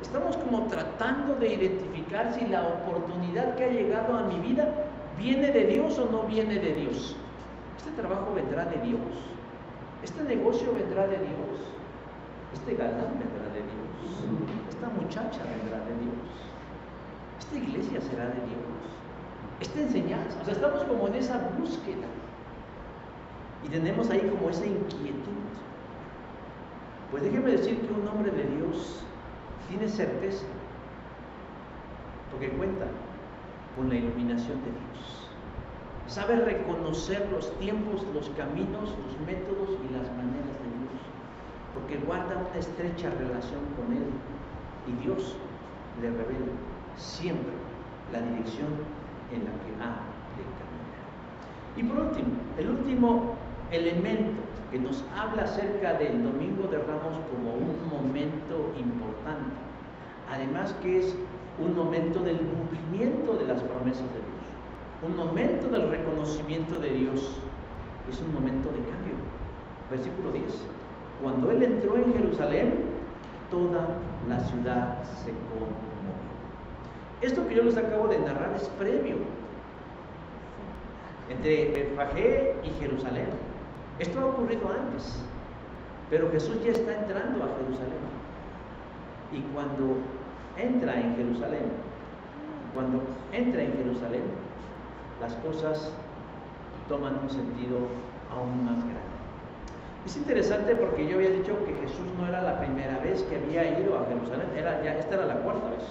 Estamos como tratando de identificar si la oportunidad que ha llegado a mi vida viene de Dios o no viene de Dios. Este trabajo vendrá de Dios, este negocio vendrá de Dios, este galán vendrá de Dios, esta muchacha vendrá de Dios, esta iglesia será de Dios, esta enseñanza. O sea, estamos como en esa búsqueda y tenemos ahí como esa inquietud. Pues déjeme decir que un hombre de Dios tiene certeza, porque cuenta con la iluminación de Dios. Sabe reconocer los tiempos, los caminos, los métodos y las maneras de Dios, porque guarda una estrecha relación con Él y Dios le revela siempre la dirección en la que ha de caminar. Y por último, el último elemento que nos habla acerca del Domingo de Ramos como un momento importante, además que es un momento del cumplimiento de las promesas de Dios, un momento del reconocimiento de Dios, es un momento de cambio. Versículo 10: cuando Él entró en Jerusalén, toda la ciudad se conmovió. Esto que yo les acabo de narrar es previo, entre Betfagé y Jerusalén. Esto ha ocurrido antes, pero Jesús ya está entrando a Jerusalén. Y cuando entra en Jerusalén, cuando entra en Jerusalén, las cosas toman un sentido aún más grande. Es interesante porque yo había dicho que Jesús no era la primera vez que había ido a Jerusalén, esta era la cuarta vez.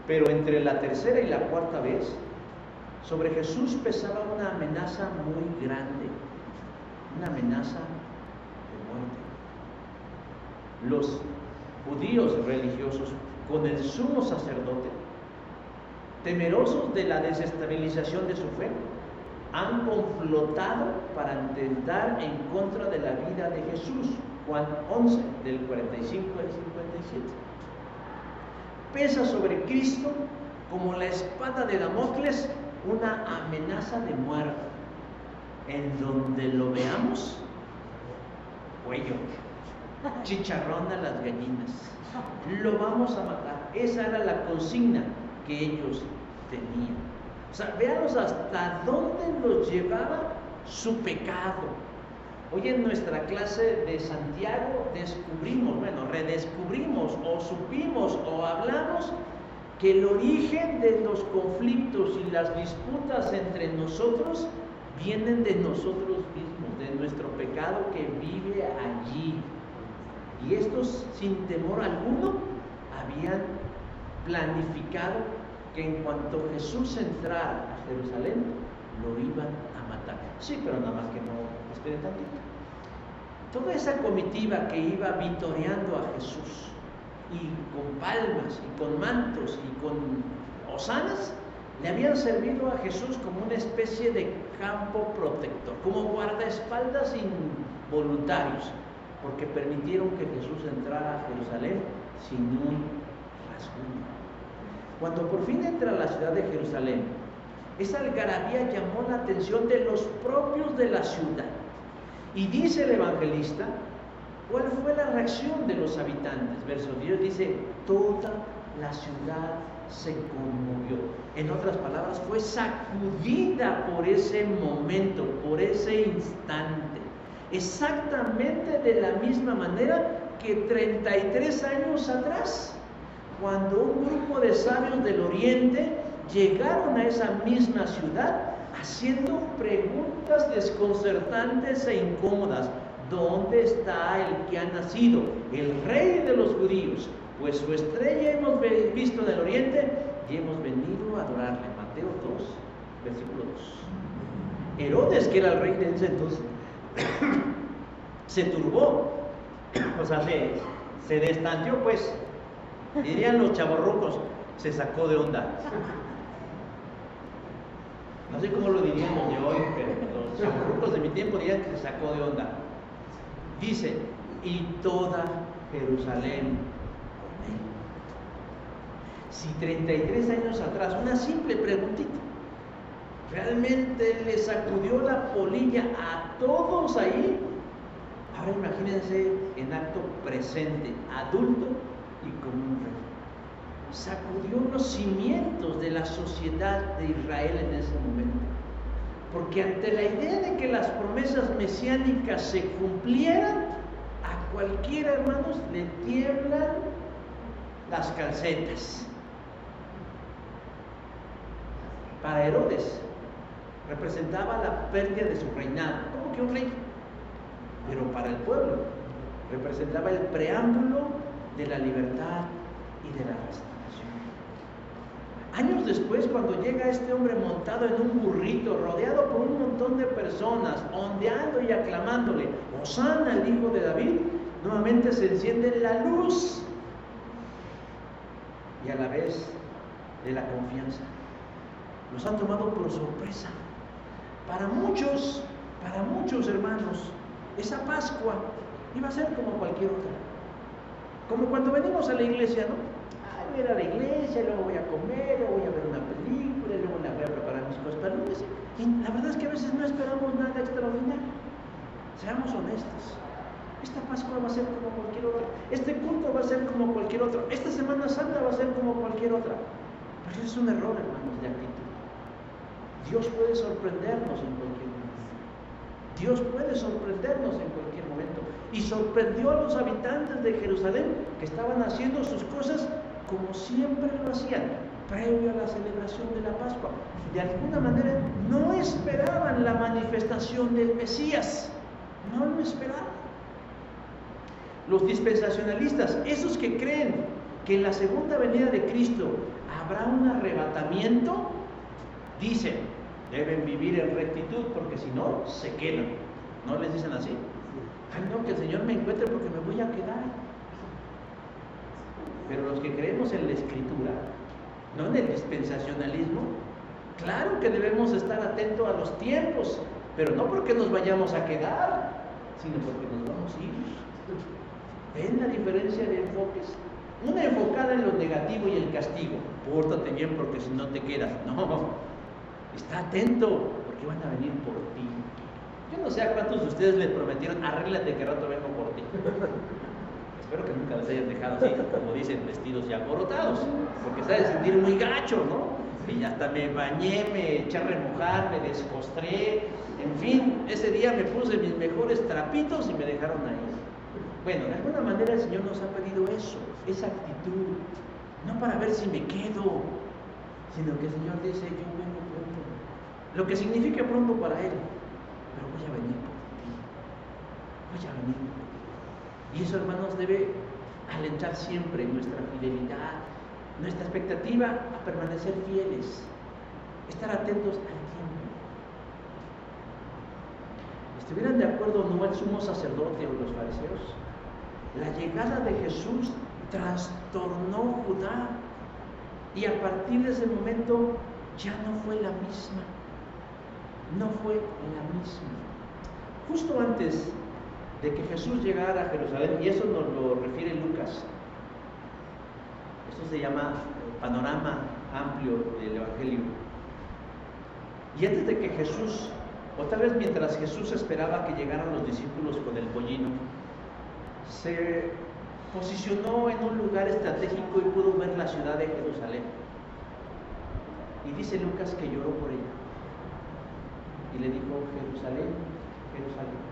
Pero entre la tercera y la cuarta vez, sobre Jesús pesaba una amenaza muy grande, una amenaza de muerte. Los judíos religiosos, con el sumo sacerdote, temerosos de la desestabilización de su fe, han conflotado para intentar en contra de la vida de Jesús. Juan 11, del 45 al 57. Pesa sobre Cristo como la espada de Damocles una amenaza de muerte. En donde lo veamos, cuello, chicharrón a las gallinas, lo vamos a matar. Esa era la consigna que ellos tenían. O sea, veamos hasta dónde los llevaba su pecado. Hoy en nuestra clase de Santiago redescubrimos o supimos o hablamos que el origen de los conflictos y las disputas entre nosotros vienen de nosotros mismos, de nuestro pecado que vive allí. Y estos, sin temor alguno, habían planificado que en cuanto Jesús entrara a Jerusalén, lo iban a matar. Sí, pero nada más que no esperen tantito. Toda esa comitiva que iba vitoreando a Jesús, y con palmas, y con mantos, y con hosanas, le habían servido a Jesús como una especie de campo protector, como guardaespaldas involuntarios, porque permitieron que Jesús entrara a Jerusalén sin un rasguño. Cuando por fin entra a la ciudad de Jerusalén, esa algarabía llamó la atención de los propios de la ciudad. Y dice el evangelista, ¿cuál fue la reacción de los habitantes? Verso 10 dice, toda la ciudad se conmovió. En otras palabras, fue sacudida por ese momento, por ese instante. Exactamente de la misma manera que 33 años atrás, cuando un grupo de sabios del Oriente llegaron a esa misma ciudad haciendo preguntas desconcertantes e incómodas. ¿Dónde está el que ha nacido, el rey de los judíos? Pues su estrella hemos visto del Oriente y hemos venido a adorarle. Mateo 2, versículo 2. Herodes, que era el rey de ese entonces, se turbó, o sea, se destanteó, pues, dirían los chavorrucos, se sacó de onda. No sé cómo lo diríamos de hoy, pero los chavorrucos de mi tiempo dirían que se sacó de onda. Dice, y toda Jerusalén con él. Si 33 años atrás, una simple preguntita, realmente le sacudió la polilla a todos ahí, ahora imagínense en acto presente, adulto y como un rey. Sacudió los cimientos de la sociedad de Israel en ese momento. Porque ante la idea de que las promesas mesiánicas se cumplieran, a cualquiera, hermanos, le tiemblan las calcetas. Para Herodes representaba la pérdida de su reinado, como que un rey, pero para el pueblo representaba el preámbulo de la libertad y de la restauración. Años después, cuando llega este hombre montado en un burrito, rodeado por un montón de personas, ondeando y aclamándole, Hosana, el hijo de David, nuevamente se enciende la luz y a la vez de la confianza. Los han tomado por sorpresa. Para muchos hermanos, esa Pascua iba a ser como cualquier otra. Como cuando venimos a la iglesia, ¿no? Voy a ir a la iglesia, luego voy a comer, luego voy a ver una película, luego la voy a preparar mis cosas para el lunes. Y la verdad es que a veces no esperamos nada extraordinario. Seamos honestos. Esta Pascua va a ser como cualquier otra. Este culto va a ser como cualquier otro. Esta Semana Santa va a ser como cualquier otra. Pero eso es un error, hermanos, de actitud. Dios puede sorprendernos en cualquier momento. Dios puede sorprendernos en cualquier momento. Y sorprendió a los habitantes de Jerusalén que estaban haciendo sus cosas como siempre lo hacían, previo a la celebración de la Pascua. De alguna manera no esperaban la manifestación del Mesías, no lo esperaban. Los dispensacionalistas, esos que creen que en la segunda venida de Cristo habrá un arrebatamiento, dicen, deben vivir en rectitud porque si no, se quedan. ¿No les dicen así? Ay, no, que el Señor me encuentre porque me voy a quedar. Pero los que creemos en la Escritura, no en el dispensacionalismo, claro que debemos estar atentos a los tiempos, pero no porque nos vayamos a quedar, sino porque nos vamos a ir. ¿Ven la diferencia de enfoques? Una enfocada en lo negativo y el castigo. Pórtate bien porque si no te quedas. No, está atento porque van a venir por ti. Yo no sé a cuántos de ustedes les prometieron, arréglate que rato vengo por ti. Espero que nunca les hayan dejado así, como dicen, vestidos y alborotados, porque se ha de sentir muy gacho, ¿no? Y hasta me bañé, me eché a remojar, me descostré, en fin, ese día me puse mis mejores trapitos y me dejaron ahí. Bueno, de alguna manera el Señor nos ha pedido eso, esa actitud, no para ver si me quedo, sino que el Señor dice, yo vengo pronto, lo que significa pronto para Él, pero voy a venir por ti, voy a venir por ti. Y eso, hermanos, debe alentar siempre nuestra fidelidad, nuestra expectativa a permanecer fieles, estar atentos al tiempo. ¿Estuvieran de acuerdo o no el sumo sacerdote o los fariseos? La llegada de Jesús trastornó Judá y a partir de ese momento ya no fue la misma. No fue la misma. Justo antes de que Jesús llegara a Jerusalén, y eso nos lo refiere Lucas, esto se llama panorama amplio del Evangelio. Y antes de que Jesús, o tal vez mientras Jesús esperaba que llegaran los discípulos con el pollino, se posicionó en un lugar estratégico y pudo ver la ciudad de Jerusalén. Y dice Lucas que lloró por ella. Y le dijo, Jerusalén, Jerusalén,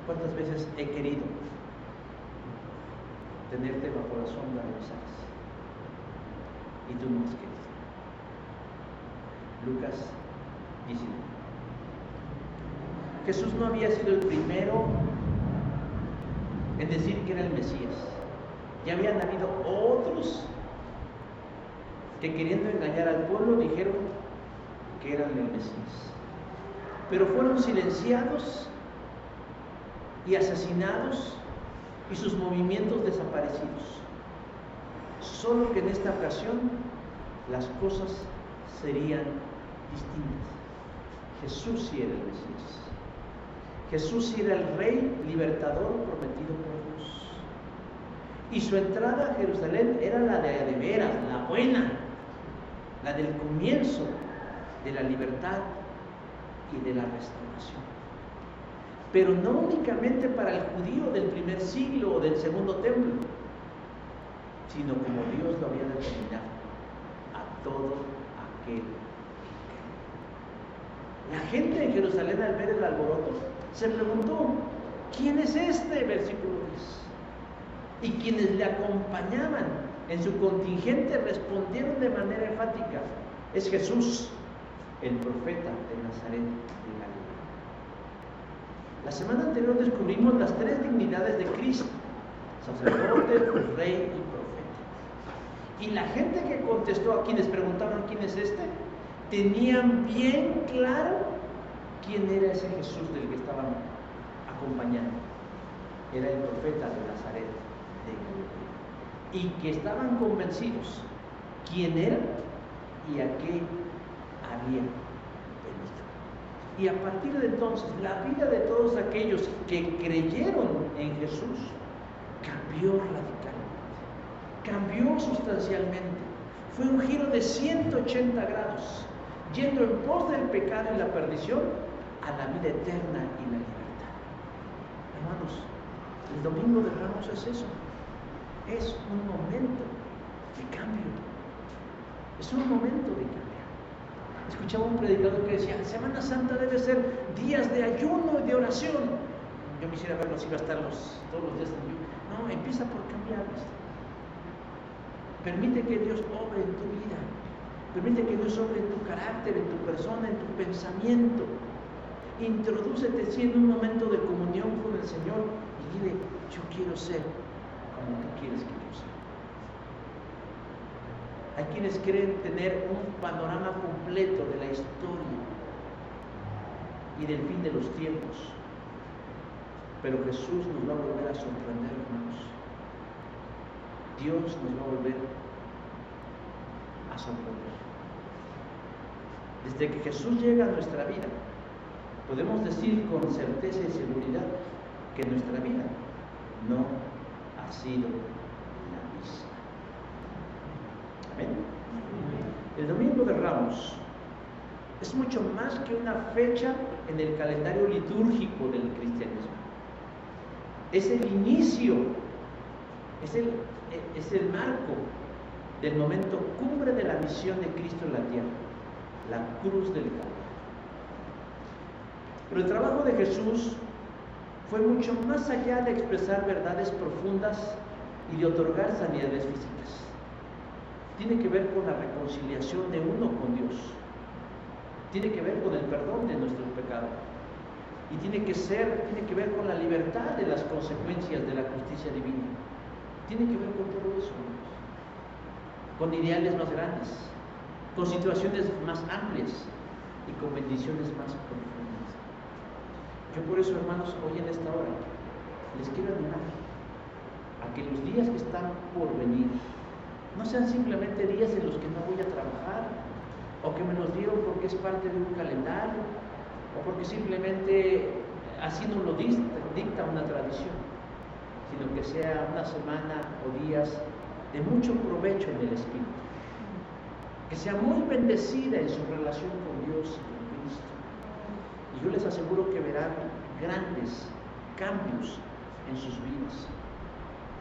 ¿cuántas veces he querido tenerte bajo la sombra de mis alas? Y tú no has querido. Lucas 19. Jesús no había sido el primero en decir que era el Mesías. Ya habían habido otros que, queriendo engañar al pueblo, dijeron que eran el Mesías. Pero fueron silenciados y asesinados y sus movimientos desaparecidos. Solo que en esta ocasión las cosas serían distintas. Jesús sí era el Mesías. Jesús sí era el Rey libertador prometido por Dios. Y su entrada a Jerusalén era la de veras, la buena, la del comienzo de la libertad y de la restauración. Pero no únicamente para el judío del primer siglo o del segundo templo, sino como Dios lo había determinado, a todo aquel que cree. La gente en Jerusalén, al ver el alboroto, se preguntó, ¿quién es este? Versículo 10. Y quienes le acompañaban en su contingente respondieron de manera enfática, es Jesús, el profeta de Nazaret de Galilea. La semana anterior descubrimos las tres dignidades de Cristo: sacerdote, rey y profeta. Y la gente que contestó a quienes preguntaban quién es este, tenían bien claro quién era ese Jesús del que estaban acompañando. Era el profeta de Nazaret de Galilea. Y que estaban convencidos quién era y a qué había venido. Y a partir de entonces, la vida de todos aquellos que creyeron en Jesús cambió radicalmente, cambió sustancialmente. Fue un giro de 180 grados, yendo en pos del pecado y la perdición a la vida eterna y la libertad. Hermanos, el Domingo de Ramos es eso. Es un momento de cambio. Es un momento de cambio. Escuchaba un predicador que decía, Semana Santa debe ser días de ayuno y de oración. Yo quisiera verlos, iba a estar todos los días en ayuno. No, empieza por cambiar esto. Permite que Dios obre en tu vida. Permite que Dios obre en tu carácter, en tu persona, en tu pensamiento. Introdúcete sí, en un momento de comunión con el Señor y dile, yo quiero ser como tú quieres que yo sea. Hay quienes creen tener un panorama completo de la historia y del fin de los tiempos. Pero Jesús nos va a volver a sorprender, hermanos. Dios nos va a volver a sorprender. Desde que Jesús llega a nuestra vida, podemos decir con certeza y seguridad que nuestra vida no ha sido la misma. Amén. El Domingo de Ramos es mucho más que una fecha en el calendario litúrgico del cristianismo. Es el inicio, es el marco del momento cumbre de la misión de Cristo en la tierra, la cruz del Calvario. Pero el trabajo de Jesús fue mucho más allá de expresar verdades profundas y de otorgar sanidades físicas. Tiene que ver con la reconciliación de uno con Dios. Tiene que ver con el perdón de nuestros pecados. Y tiene que ver con la libertad de las consecuencias de la justicia divina. Tiene que ver con todo eso, hermanos. Con ideales más grandes, con situaciones más amplias y con bendiciones más profundas. Yo por eso, hermanos, hoy en esta hora les quiero animar a que los días que están por venir no sean simplemente días en los que no voy a trabajar, o que me los dieron porque es parte de un calendario, o porque simplemente así nos lo dicta una tradición, sino que sea una semana o días de mucho provecho en el Espíritu, que sea muy bendecida en su relación con Dios y con Cristo. Y yo les aseguro que verán grandes cambios en sus vidas,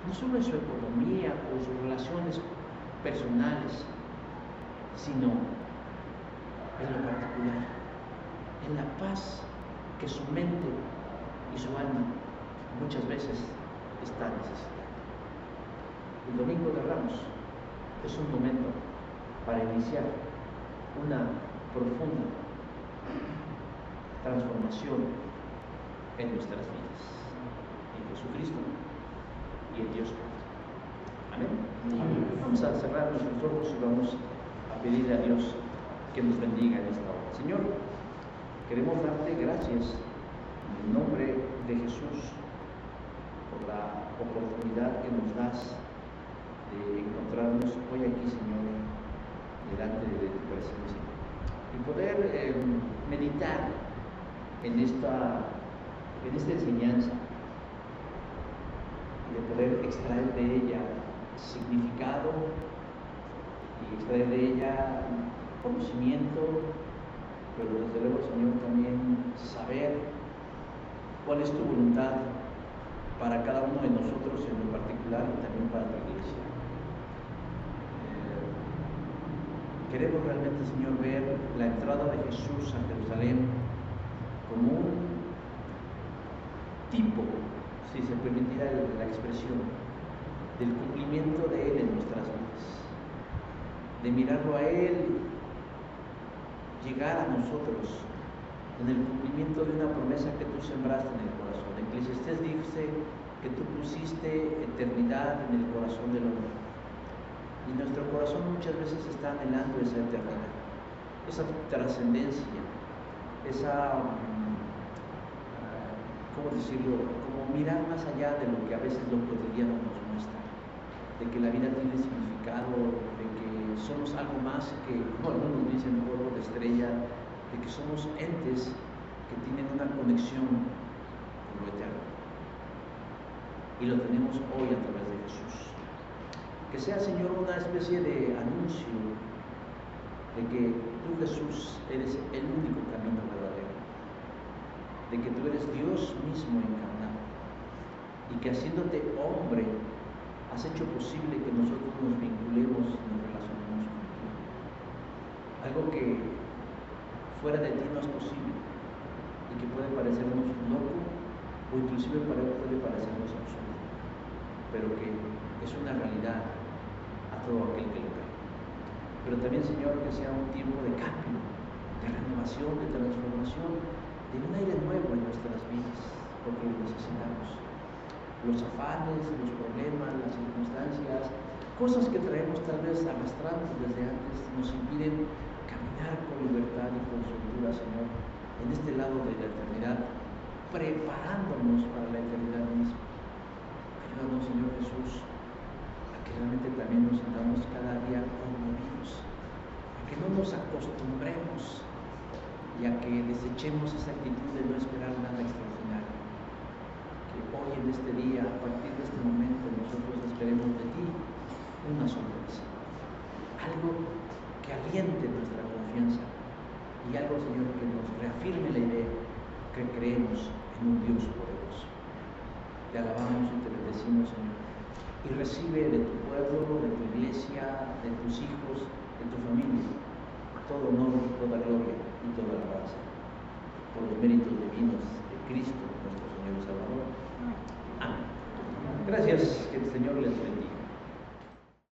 no solo en su economía o en sus relaciones personales, sino en lo particular, en la paz que su mente y su alma muchas veces están necesitando. El Domingo de Ramos es un momento para iniciar una profunda transformación en nuestras vidas, en Jesucristo y en Dios Padre. Amén. Vamos a cerrar nuestros ojos y vamos a pedirle a Dios que nos bendiga en esta hora. Señor, queremos darte gracias en el nombre de Jesús por la oportunidad que nos das de encontrarnos hoy aquí, Señor, delante de tu presencia y poder meditar en esta enseñanza y de poder extraer de ella significado y extraer de ella conocimiento, pero desde luego, Señor, también saber cuál es tu voluntad para cada uno de nosotros en lo particular y también para tu iglesia. Queremos realmente, Señor, ver la entrada de Jesús a Jerusalén como un tipo, si se permitiera la expresión, del cumplimiento de Él en nuestras vidas, de mirarlo a Él llegar a nosotros en el cumplimiento de una promesa que tú sembraste en el corazón. Eclesiastés dice que tú pusiste eternidad en el corazón del hombre, y nuestro corazón muchas veces está anhelando esa eternidad, esa trascendencia, esa, ¿cómo decirlo?, como mirar más allá de lo que a veces lo cotidiano nos muestra, de que la vida tiene significado, de que somos algo más que, como algunos dicen, polvo de estrella, de que somos entes que tienen una conexión con lo eterno. Y lo tenemos hoy a través de Jesús. Que sea, Señor, una especie de anuncio de que tú, Jesús, eres el único camino verdadero, de que tú eres Dios mismo encarnado, y que haciéndote hombre has hecho posible que nosotros nos vinculemos y nos relacionemos contigo. Algo que fuera de ti no es posible y que puede parecernos loco o inclusive puede parecernos absurdo, pero que es una realidad a todo aquel que lo cree. Pero también, Señor, que sea un tiempo de cambio, de renovación, de transformación, de un aire nuevo en nuestras vidas, porque lo necesitamos. Los afanes, los problemas, las circunstancias, cosas que traemos tal vez arrastrando desde antes, nos impiden caminar con libertad y con soltura, Señor, en este lado de la eternidad, preparándonos para la eternidad misma. Ayúdanos, Señor Jesús, a que realmente también nos sintamos cada día conmovidos, a que no nos acostumbremos y a que desechemos esa actitud de no esperar nada extraordinario. Que hoy en este día, a partir de este momento, nosotros esperemos de ti una sonrisa, algo que aliente nuestra confianza y algo, Señor, que nos reafirme la idea que creemos en un Dios poderoso. Te alabamos y te bendecimos, Señor, y recibe de tu pueblo, de tu iglesia, de tus hijos, de tu familia, todo honor, toda gloria y toda alabanza, por los méritos divinos de Cristo, nuestro Señor y Salvador. Amén. Gracias, que el Señor les bendiga.